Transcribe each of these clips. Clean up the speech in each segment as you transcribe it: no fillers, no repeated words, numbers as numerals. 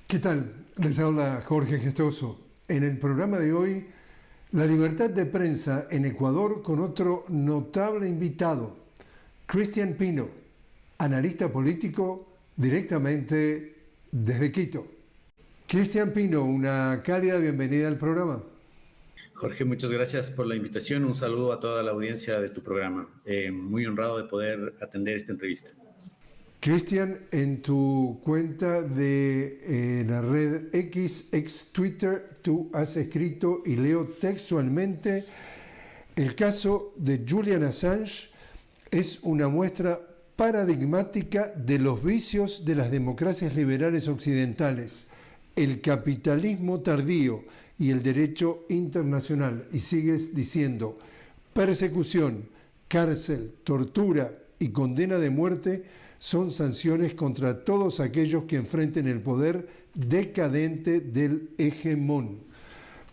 ¿Qué tal? Les habla Jorge Gestoso. En el programa de hoy, la libertad de prensa en Ecuador con otro notable invitado, Cristian Pino, analista político directamente desde Quito. Cristian Pino, una cálida bienvenida al programa. Jorge, muchas gracias por la invitación. Un saludo a toda la audiencia de tu programa. Muy honrado de poder atender esta entrevista. Cristian, en tu cuenta de la red X, ex Twitter, tú has escrito y leo textualmente: el caso de Julian Assange es una muestra paradigmática de los vicios de las democracias liberales occidentales, el capitalismo tardío y el derecho internacional. Y sigues diciendo: persecución, cárcel, tortura y condena de muerte son sanciones contra todos aquellos que enfrenten el poder decadente del hegemón.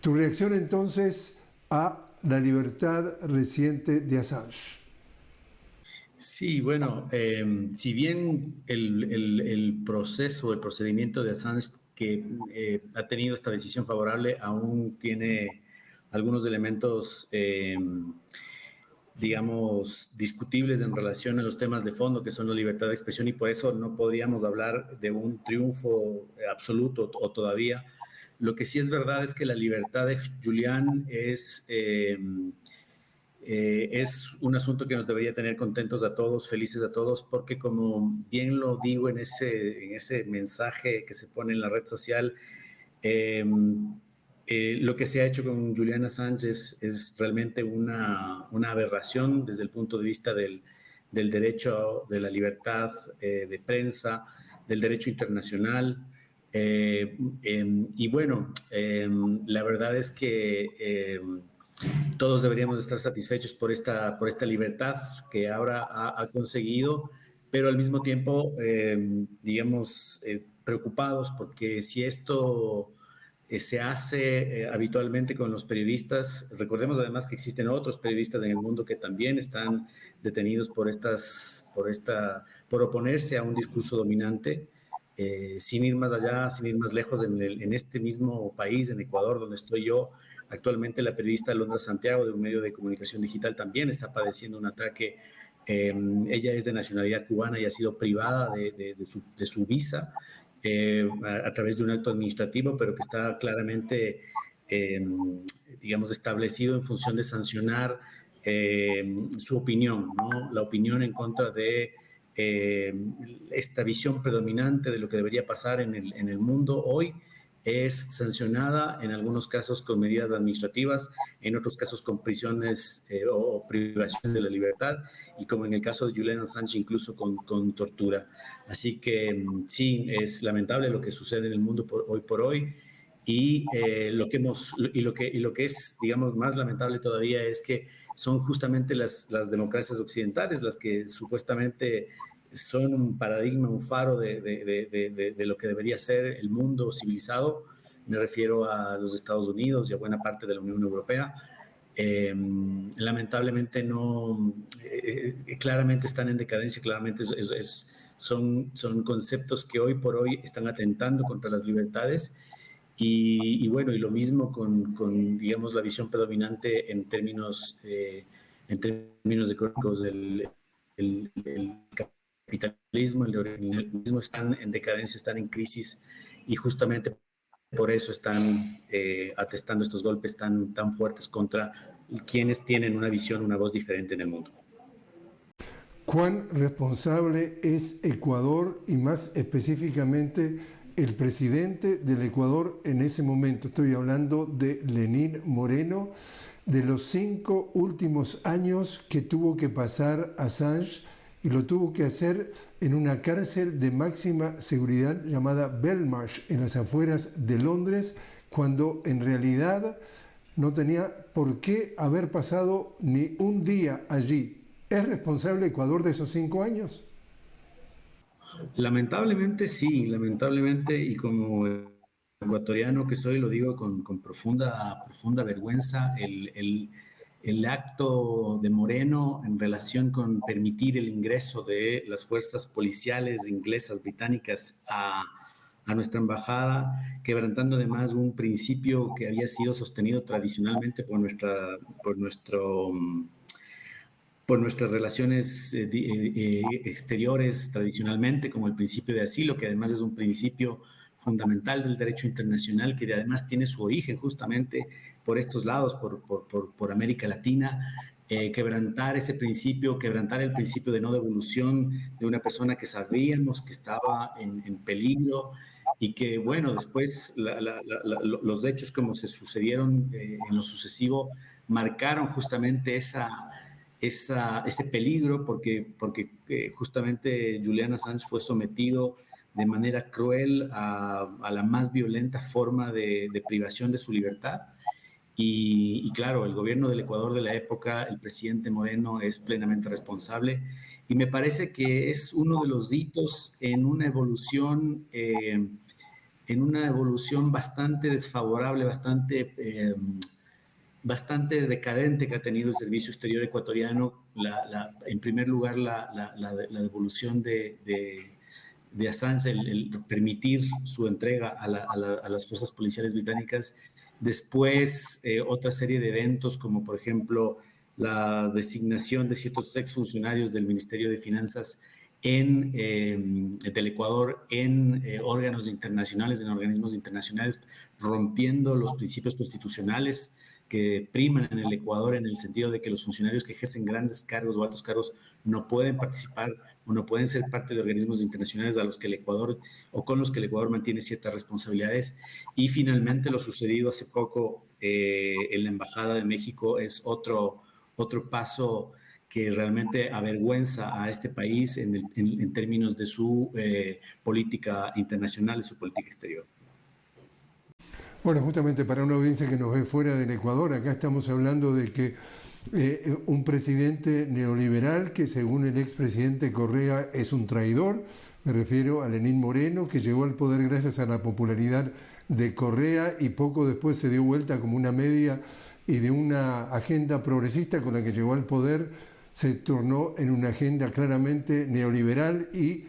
Tu reacción entonces a la libertad reciente de Assange. Sí, bueno, si bien el proceso, el procedimiento de Assange que ha tenido esta decisión favorable, aún tiene algunos elementos, digamos, discutibles en relación a los temas de fondo, que son la libertad de expresión, y por eso no podríamos hablar de un triunfo absoluto o todavía. Lo que sí es verdad es que la libertad de Julian es un asunto que nos debería tener contentos a todos, felices a todos, porque como bien lo digo en ese mensaje que se pone en la red social, lo que se ha hecho con Julian Assange es realmente una aberración desde el punto de vista del derecho, de la libertad de prensa, del derecho internacional. Y bueno, la verdad es que todos deberíamos estar satisfechos por esta libertad que ahora ha conseguido, pero al mismo tiempo, digamos, preocupados porque si esto se hace habitualmente con los periodistas, recordemos además que existen otros periodistas en el mundo que también están detenidos por oponerse a un discurso dominante. Sin ir más allá, sin ir más lejos, en este mismo país, en Ecuador, donde estoy yo, actualmente la periodista Alondra Santiago, de un medio de comunicación digital, también está padeciendo un ataque. Ella es de nacionalidad cubana y ha sido privada de su visa a través de un acto administrativo, pero que está claramente, digamos, establecido en función de sancionar su opinión, ¿no? La opinión en contra de esta visión predominante de lo que debería pasar en el mundo hoy es sancionada en algunos casos con medidas administrativas, en otros casos con prisiones o privaciones de la libertad, y como en el caso de Julian Assange, incluso con tortura. Así que sí, es lamentable lo que sucede en el mundo hoy por hoy. Y lo que es, digamos, más lamentable todavía es que son justamente las democracias occidentales las que supuestamente son un paradigma, un faro de lo que debería ser el mundo civilizado. Me refiero a los Estados Unidos y a buena parte de la Unión Europea. Lamentablemente no, claramente están en decadencia, claramente son conceptos que hoy por hoy están atentando contra las libertades. Y bueno, y lo mismo digamos, la visión predominante en términos económicos el capitalismo, el neoliberalismo están en decadencia, están en crisis, y justamente por eso están atestando estos golpes tan fuertes contra quienes tienen una visión, una voz diferente en el mundo. ¿Cuán responsable es Ecuador y más específicamente el presidente del Ecuador en ese momento? Estoy hablando de Lenín Moreno, de los 5 últimos años que tuvo que pasar Assange, y lo tuvo que hacer en una cárcel de máxima seguridad llamada Belmarsh, en las afueras de Londres, cuando en realidad no tenía por qué haber pasado ni un día allí. ¿Es responsable Ecuador de esos 5 años? Lamentablemente sí, lamentablemente, y como ecuatoriano que soy, lo digo con profunda vergüenza, el acto de Moreno en relación con permitir el ingreso de las fuerzas policiales inglesas, británicas, a nuestra embajada, quebrantando además un principio que había sido sostenido tradicionalmente por nuestras relaciones exteriores tradicionalmente, como el principio de asilo, que además es un principio fundamental del derecho internacional, que además tiene su origen justamente por estos lados, por América Latina. Quebrantar ese principio, quebrantar el principio de no devolución de una persona que sabíamos que estaba en peligro y que, bueno, después los hechos como se sucedieron en lo sucesivo marcaron justamente ese peligro porque justamente Julian Assange fue sometido de manera cruel a la más violenta forma de privación de su libertad. Y claro, el gobierno del Ecuador de la época, el presidente Moreno, es plenamente responsable. Y me parece que es uno de los hitos en una evolución bastante desfavorable, bastante decadente que ha tenido el servicio exterior ecuatoriano. En primer lugar, la devolución de Assange, el permitir su entrega a las fuerzas policiales británicas. Después, otra serie de eventos, como por ejemplo la designación de ciertos exfuncionarios del Ministerio de Finanzas del Ecuador en órganos internacionales, en organismos internacionales, rompiendo los principios constitucionales que priman en el Ecuador, en el sentido de que los funcionarios que ejercen grandes cargos o altos cargos no pueden participar o no pueden ser parte de organismos internacionales a los que el Ecuador o con los que el Ecuador mantiene ciertas responsabilidades. Y finalmente lo sucedido hace poco en la Embajada de México es otro paso que realmente avergüenza a este país en términos de su política internacional, de su política exterior. Bueno, justamente para una audiencia que nos ve fuera del Ecuador, acá estamos hablando de que un presidente neoliberal que según el expresidente Correa es un traidor, me refiero a Lenín Moreno, que llegó al poder gracias a la popularidad de Correa y poco después se dio vuelta como una media y de una agenda progresista con la que llegó al poder se tornó en una agenda claramente neoliberal y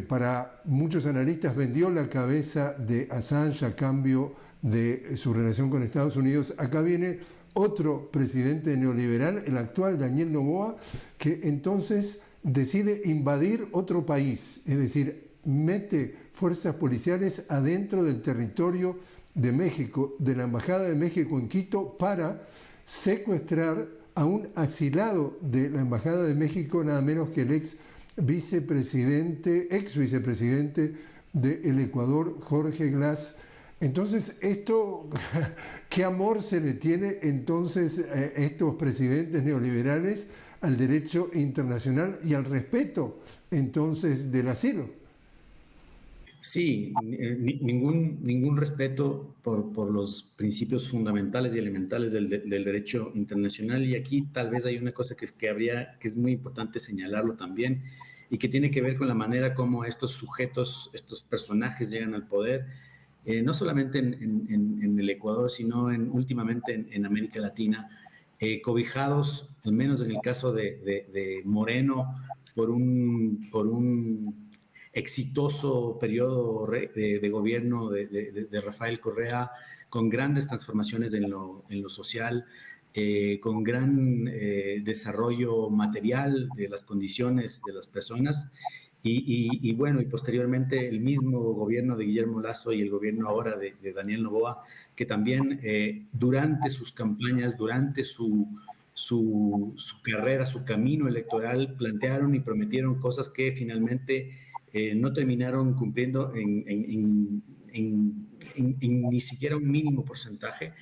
para muchos analistas vendió la cabeza de Assange a cambio de su relación con Estados Unidos. Acá viene otro presidente neoliberal, el actual Daniel Noboa, que entonces decide invadir otro país, es decir, mete fuerzas policiales adentro del territorio de México, de la Embajada de México en Quito, para secuestrar a un asilado de la Embajada de México, nada menos que el ex vicepresidente del Ecuador, Jorge Glass. Entonces, ¿qué amor se le tiene entonces a estos presidentes neoliberales al derecho internacional y al respeto entonces del asilo? Sí, ningún respeto por los principios fundamentales y elementales del derecho internacional. Y aquí tal vez hay una cosa que es muy importante señalarlo también y que tiene que ver con la manera como estos sujetos, estos personajes llegan al poder. No solamente en el Ecuador, sino últimamente en América Latina, cobijados, al menos en el caso de Moreno, por un exitoso periodo de gobierno de Rafael Correa, con grandes transformaciones en lo social, con gran desarrollo material de las condiciones de las personas. Bueno, y posteriormente el mismo gobierno de Guillermo Lasso y el gobierno ahora de Daniel Noboa, que también durante sus campañas, durante su carrera, su camino electoral, plantearon y prometieron cosas que finalmente no terminaron cumpliendo en ni siquiera un mínimo porcentaje,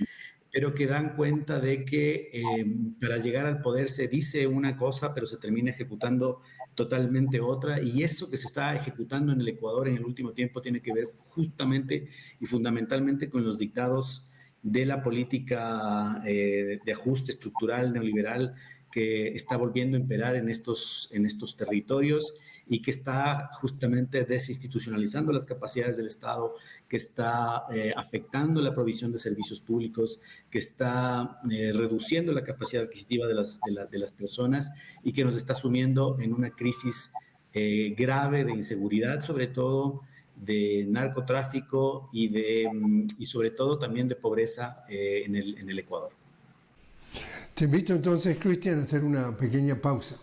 pero que dan cuenta de que para llegar al poder se dice una cosa, pero se termina ejecutando totalmente otra, y eso que se está ejecutando en el Ecuador en el último tiempo tiene que ver justamente y fundamentalmente con los dictados de la política de ajuste estructural neoliberal que está volviendo a imperar en estos territorios y que está justamente desinstitucionalizando las capacidades del Estado, que está afectando la provisión de servicios públicos, que está reduciendo la capacidad adquisitiva de las personas y que nos está sumiendo en una crisis grave de inseguridad, sobre todo, de narcotráfico y sobre todo también de pobreza en el Ecuador. Te invito entonces, Cristian, a hacer una pequeña pausa.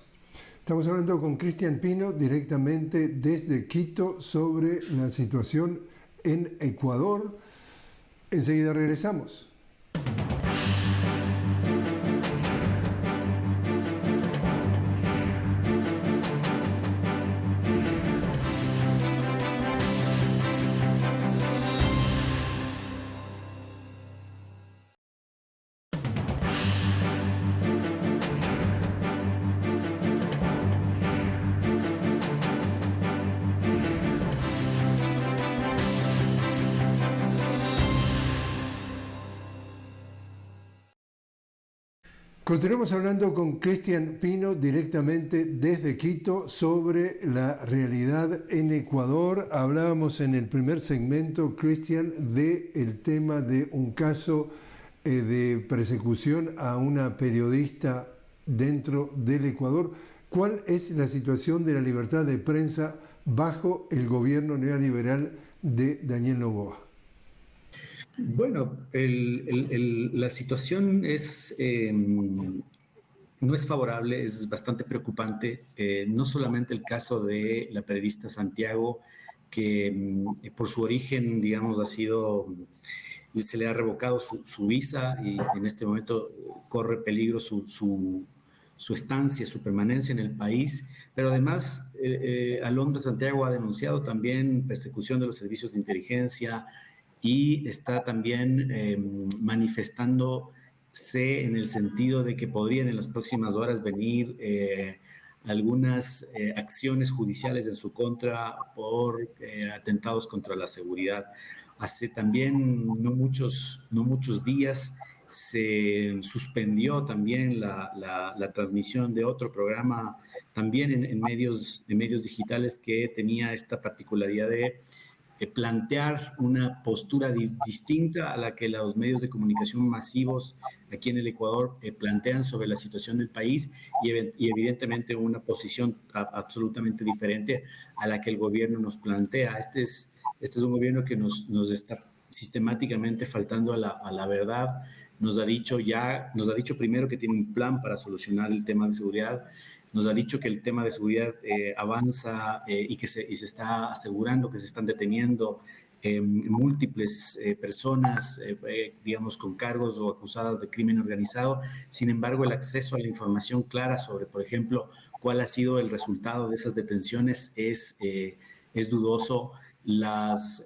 Estamos hablando con Cristian Pino directamente desde Quito sobre la situación en Ecuador. Enseguida regresamos. Continuamos hablando con Cristian Pino directamente desde Quito sobre la realidad en Ecuador. Hablábamos en el primer segmento, Cristian, del tema de un caso de persecución a una periodista dentro del Ecuador. ¿Cuál es la situación de la libertad de prensa bajo el gobierno neoliberal de Daniel Noboa? Bueno, la situación no es favorable, es bastante preocupante. No solamente el caso de la periodista Santiago, que por su origen, digamos, se le ha revocado su visa y en este momento corre peligro su estancia, su permanencia en el país, pero además Alondra Santiago ha denunciado también persecución de los servicios de inteligencia, y está también manifestándose en el sentido de que podrían en las próximas horas venir algunas acciones judiciales en su contra por atentados contra la seguridad. Hace también no muchos días se suspendió también la transmisión de otro programa también en medios digitales que tenía esta particularidad de plantear una postura distinta a la que los medios de comunicación masivos aquí en el Ecuador plantean sobre la situación del país y evidentemente una posición absolutamente diferente a la que el gobierno nos plantea. Este es un gobierno que nos está sistemáticamente faltando a la verdad. Nos ha dicho primero que tiene un plan para solucionar el tema de seguridad. Nos ha dicho que el tema de seguridad avanza y se está asegurando que se están deteniendo múltiples personas, digamos, con cargos o acusadas de crimen organizado. Sin embargo, el acceso a la información clara sobre, por ejemplo, cuál ha sido el resultado de esas detenciones es dudoso. Los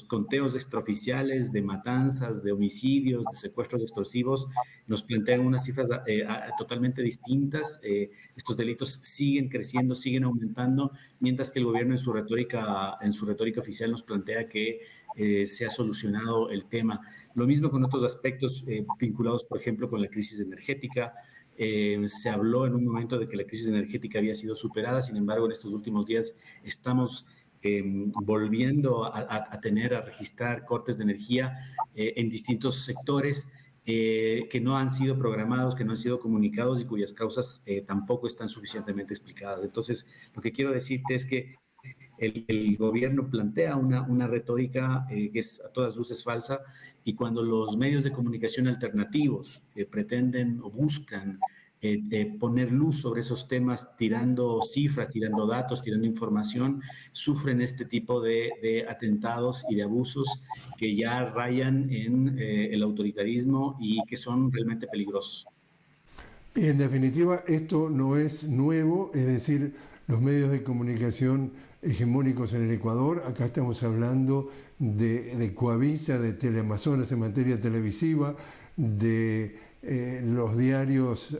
conteos extraoficiales de matanzas, de homicidios, de secuestros extorsivos nos plantean unas cifras totalmente distintas. Estos delitos siguen creciendo, siguen aumentando, mientras que el gobierno en su retórica oficial nos plantea que se ha solucionado el tema. Lo mismo con otros aspectos vinculados, por ejemplo, con la crisis energética. Se habló en un momento de que la crisis energética había sido superada, sin embargo, en estos últimos días estamos volviendo a registrar cortes de energía en distintos sectores que no han sido programados, que no han sido comunicados y cuyas causas tampoco están suficientemente explicadas. Entonces, lo que quiero decirte es que el gobierno plantea una retórica que es a todas luces falsa, y cuando los medios de comunicación alternativos pretenden o buscan poner luz sobre esos temas, tirando cifras, tirando datos, tirando información, sufren este tipo de atentados y de abusos que ya rayan en el autoritarismo y que son realmente peligrosos. Y en definitiva, esto no es nuevo, es decir, los medios de comunicación hegemónicos en el Ecuador, acá estamos hablando de Coavisa, de Teleamazonas en materia televisiva, de los diarios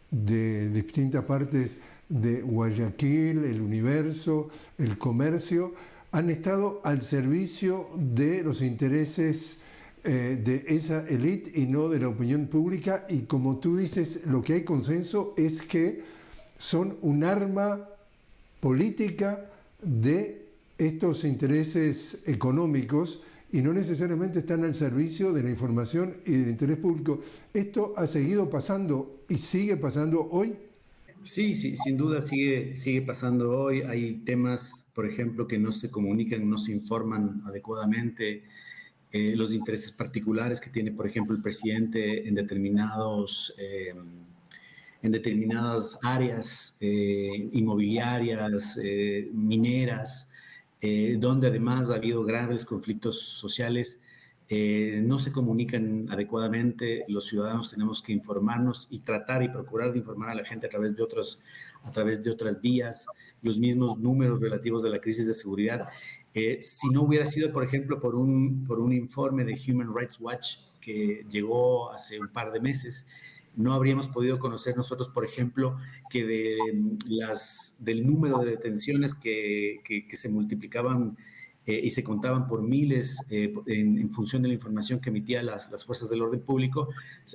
de distintas partes de Guayaquil, El Universo, El Comercio, han estado al servicio de los intereses de esa élite y no de la opinión pública, y como tú dices, lo que hay consenso es que son un arma política de estos intereses económicos y no necesariamente están al servicio de la información y del interés público. ¿Esto ha seguido pasando y sigue pasando hoy? Sí, sí, sin duda sigue pasando hoy. Hay temas, por ejemplo, que no se comunican, no se informan adecuadamente. Los intereses particulares que tiene, por ejemplo, el presidente en determinadas áreas inmobiliarias, mineras, donde además ha habido graves conflictos sociales, no se comunican adecuadamente. Los ciudadanos tenemos que informarnos y tratar y procurar de informar a la gente a través de otras vías, los mismos números relativos a la crisis de seguridad. Si no hubiera sido, por ejemplo, por un informe de Human Rights Watch que llegó hace un par de meses, no habríamos podido conocer nosotros, por ejemplo, que del número de detenciones que se multiplicaban y se contaban por miles en función de la información que emitían las fuerzas del orden público.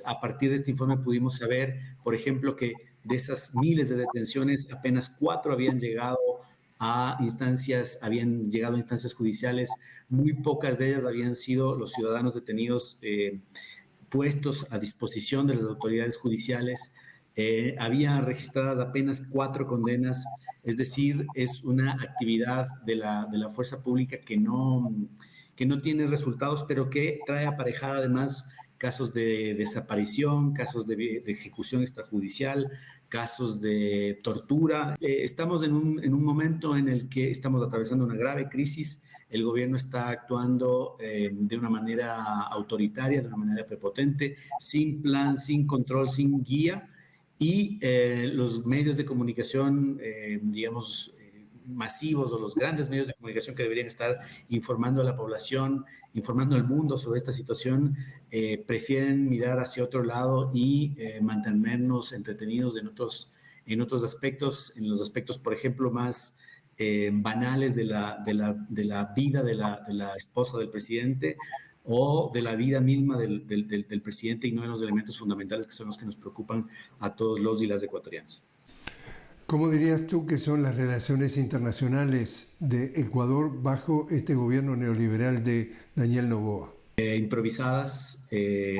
A partir de este informe pudimos saber, por ejemplo, que de esas miles de detenciones, apenas 4 habían llegado a instancias judiciales. Muy pocas de ellas habían sido los ciudadanos detenidos puestos a disposición de las autoridades judiciales. Había registradas apenas 4 condenas, es decir, es una actividad de la fuerza pública que no tiene resultados, pero que trae aparejada además casos de desaparición, casos de ejecución extrajudicial, casos de tortura. Estamos en un momento en el que estamos atravesando una grave crisis. El gobierno está actuando de una manera autoritaria, de una manera prepotente, sin plan, sin control, sin guía, y los medios de comunicación, digamos, masivos, o los grandes medios de comunicación que deberían estar informando a la población, informando al mundo sobre esta situación, prefieren mirar hacia otro lado y mantenernos entretenidos en otros aspectos, en los aspectos, por ejemplo, más banales de la vida de la esposa del presidente, o de la vida misma del presidente, y no en los elementos fundamentales que son los que nos preocupan a todos los y las ecuatorianos. ¿Cómo dirías tú que son las relaciones internacionales de Ecuador bajo este gobierno neoliberal de Daniel Noboa? Improvisadas,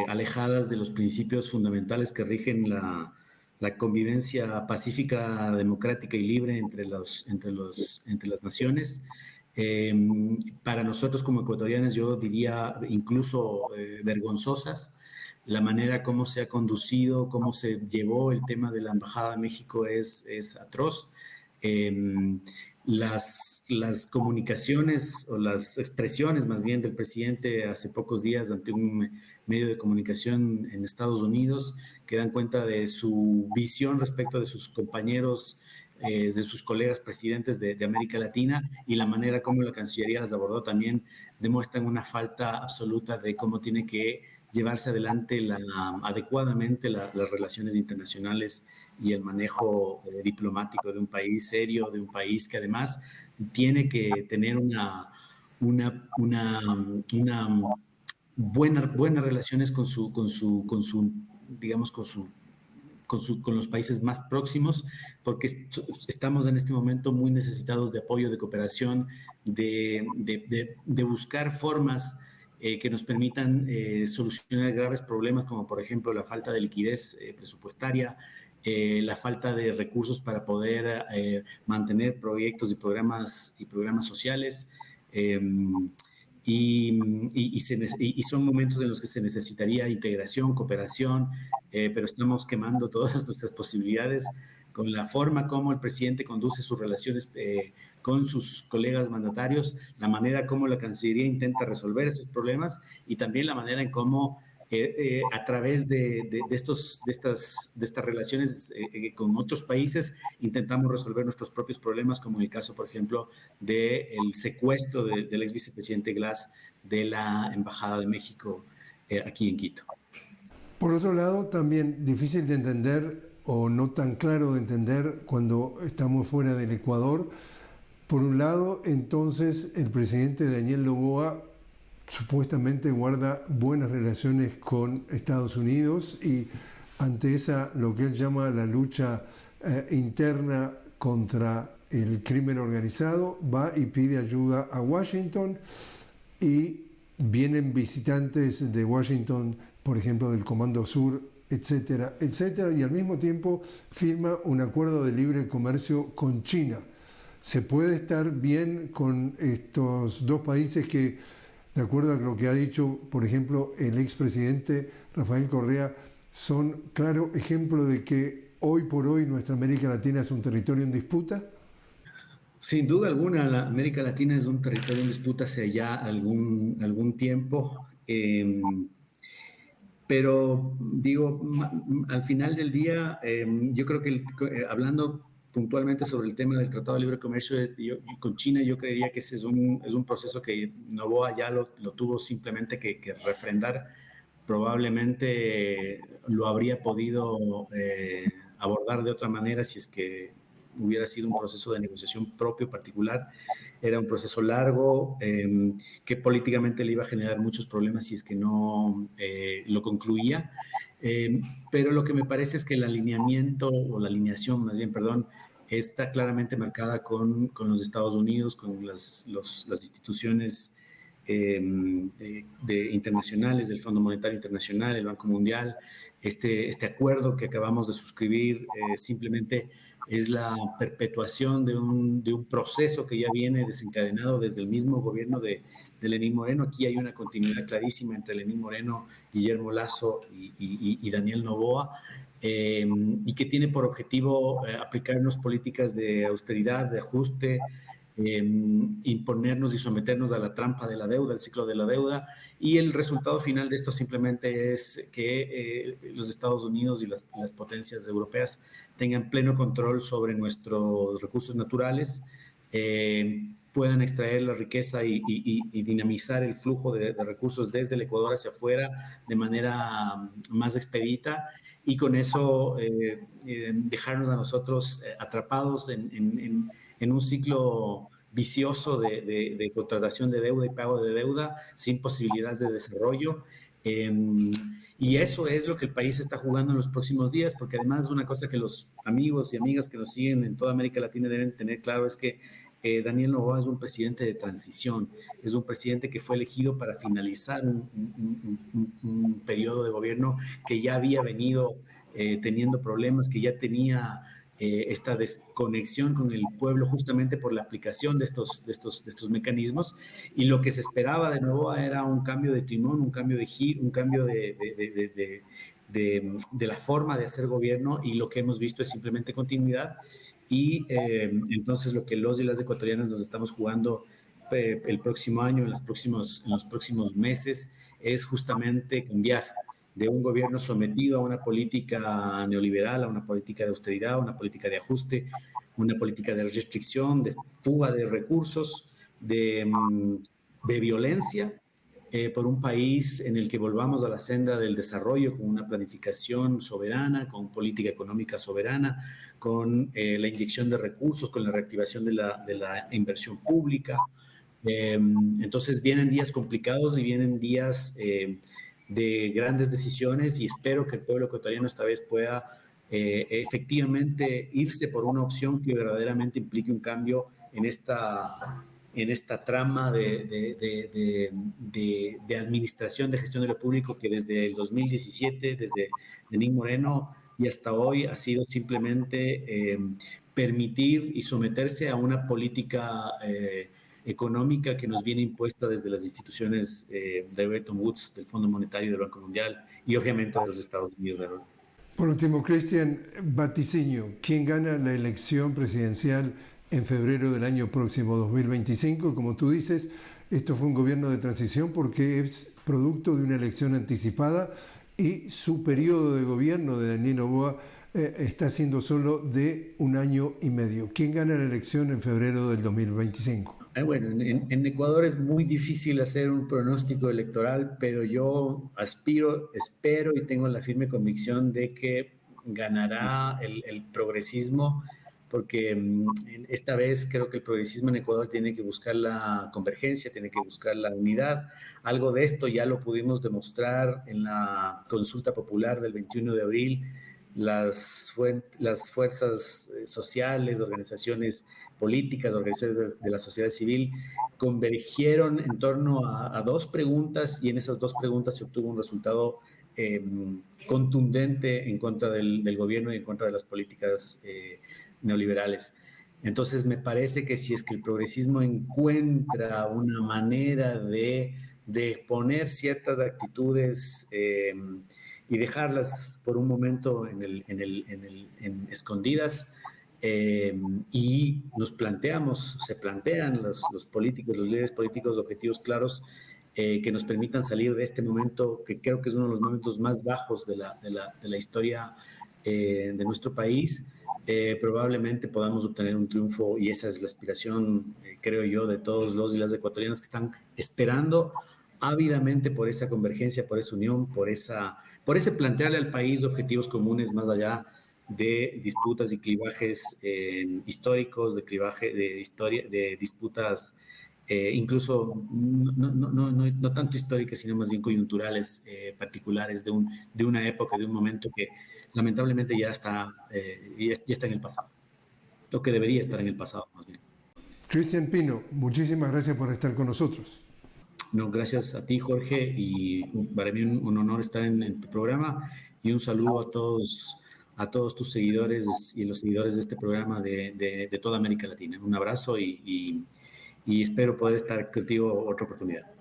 alejadas de los principios fundamentales que rigen la convivencia pacífica, democrática y libre entre las naciones. Eh, para nosotros como ecuatorianos, yo diría incluso vergonzosas. La manera como se ha conducido, cómo se llevó el tema de la Embajada de México es atroz. Eh, las comunicaciones, o las expresiones más bien, del presidente hace pocos días ante un medio de comunicación en Estados Unidos, que dan cuenta de su visión respecto de sus compañeros, de sus colegas presidentes de América Latina, y la manera como la Cancillería las abordó también demuestran una falta absoluta de cómo tiene que llevarse adelante adecuadamente las relaciones internacionales y el manejo diplomático de un país serio, de un país que además tiene que tener una buenas relaciones digamos, con los países más próximos, porque estamos en este momento muy necesitados de apoyo, de cooperación, de buscar formas que nos permitan solucionar graves problemas, como por ejemplo la falta de liquidez presupuestaria, la falta de recursos para poder mantener proyectos y programas sociales. Eh, y son momentos en los que se necesitaría integración, cooperación, pero estamos quemando todas nuestras posibilidades con la forma como el presidente conduce sus relaciones con sus colegas mandatarios, la manera como la Cancillería intenta resolver esos problemas, y también la manera en cómo a través de estas relaciones con otros países intentamos resolver nuestros propios problemas, como en el caso, por ejemplo, del secuestro del ex vicepresidente Glass de la Embajada de México aquí en Quito. Por otro lado, también difícil de entender o no tan claro de entender cuando estamos fuera del Ecuador. Por un lado, entonces, el presidente Daniel Noboa supuestamente guarda buenas relaciones con Estados Unidos, y ante esa, lo que él llama la lucha interna contra el crimen organizado, va y pide ayuda a Washington, y vienen visitantes de Washington, por ejemplo del Comando Sur, etcétera, etcétera, y al mismo tiempo firma un acuerdo de libre comercio con China. Se puede estar bien con estos dos países que, de acuerdo a lo que ha dicho, por ejemplo, el expresidente Rafael Correa, son claro ejemplo de que hoy por hoy nuestra América Latina es un territorio en disputa. Sin duda alguna, la América Latina es un territorio en disputa hace ya algún tiempo. Pero digo, al final del día, yo creo que hablando puntualmente sobre el tema del Tratado de Libre Comercio con China, yo creería que ese es un proceso que Noboa ya lo tuvo simplemente que refrendar. Probablemente lo habría podido abordar de otra manera si es que hubiera sido un proceso de negociación propio, particular. Era un proceso largo que políticamente le iba a generar muchos problemas si es que no lo concluía. Eh, pero lo que me parece es que el alineamiento, o la alineación más bien, perdón, está claramente marcada con los Estados Unidos, con las instituciones internacionales, del Fondo Monetario Internacional, el Banco Mundial. Este acuerdo que acabamos de suscribir simplemente es la perpetuación de un proceso que ya viene desencadenado desde el mismo gobierno de Lenín Moreno. Aquí hay una continuidad clarísima entre Lenín Moreno, Guillermo Lasso y Daniel Noboa, y que tiene por objetivo aplicarnos políticas de austeridad, de ajuste, imponernos y someternos a la trampa de la deuda, el ciclo de la deuda, y el resultado final de esto simplemente es que los Estados Unidos y las potencias europeas tengan pleno control sobre nuestros recursos naturales, puedan extraer la riqueza y dinamizar el flujo de recursos desde el Ecuador hacia afuera de manera más expedita, y con eso dejarnos a nosotros atrapados en un ciclo vicioso de contratación de deuda y pago de deuda sin posibilidades de desarrollo. Y eso es lo que el país está jugando en los próximos días, porque además una cosa que los amigos y amigas que nos siguen en toda América Latina deben tener claro es que Daniel Noboa es un presidente de transición, es un presidente que fue elegido para finalizar un periodo de gobierno que ya había venido teniendo problemas, que ya tenía esta desconexión con el pueblo justamente por la aplicación de estos mecanismos, y lo que se esperaba de nuevo era un cambio de timón, un cambio de giro, un cambio de la forma de hacer gobierno, y lo que hemos visto es simplemente continuidad. Y entonces lo que los y las ecuatorianas nos estamos jugando el próximo año, en los próximos meses, es justamente cambiar de un gobierno sometido a una política neoliberal, a una política de austeridad, a una política de ajuste, una política de restricción, de fuga de recursos, de violencia, por un país en el que volvamos a la senda del desarrollo con una planificación soberana, con política económica soberana, con la inyección de recursos, con la reactivación de la inversión pública. Entonces vienen días complicados y vienen días de grandes decisiones, y espero que el pueblo ecuatoriano esta vez pueda efectivamente irse por una opción que verdaderamente implique un cambio en esta trama de administración, de gestión de lo público, que desde el 2017, desde Lenín Moreno y hasta hoy, ha sido simplemente permitir y someterse a una política económica que nos viene impuesta desde las instituciones de Bretton Woods, del Fondo Monetario, del Banco Mundial y obviamente de los Estados Unidos. Por último, Cristian, vaticinio, ¿quién gana la elección presidencial en febrero del año próximo, 2025? Como tú dices, esto fue un gobierno de transición porque es producto de una elección anticipada, y su periodo de gobierno de Daniel Noboa está siendo solo de 1 año y medio. ¿Quién gana la elección en febrero del 2025? Bueno, en Ecuador es muy difícil hacer un pronóstico electoral, pero yo aspiro, espero y tengo la firme convicción de que ganará el progresismo, porque esta vez creo que el progresismo en Ecuador tiene que buscar la convergencia, tiene que buscar la unidad. Algo de esto ya lo pudimos demostrar en la consulta popular del 21 de abril. Las fuerzas sociales, organizaciones políticas, organizaciones de la sociedad civil, convergieron en torno a dos preguntas, y en esas dos preguntas se obtuvo un resultado contundente en contra del gobierno y en contra de las políticas neoliberales. Entonces, me parece que si es que el progresismo encuentra una manera de poner ciertas actitudes y dejarlas por un momento en escondidas, y se plantean los políticos, los líderes políticos, objetivos claros que nos permitan salir de este momento, que creo que es uno de los momentos más bajos de la historia de nuestro país. Probablemente podamos obtener un triunfo, y esa es la aspiración, creo yo, de todos los y las ecuatorianas que están esperando ávidamente por esa convergencia, por esa unión, por ese plantearle al país objetivos comunes más allá de disputas y clivajes históricos, de disputas incluso no tanto históricas, sino más bien coyunturales, particulares de una época, de un momento que lamentablemente ya está en el pasado, o que debería estar en el pasado más bien. Cristian Pino, muchísimas gracias por estar con nosotros. No, gracias a ti, Jorge, y para mí un honor estar en tu programa, y un saludo a todos tus seguidores y los seguidores de este programa de toda América Latina. Un abrazo y espero poder estar contigo otra oportunidad.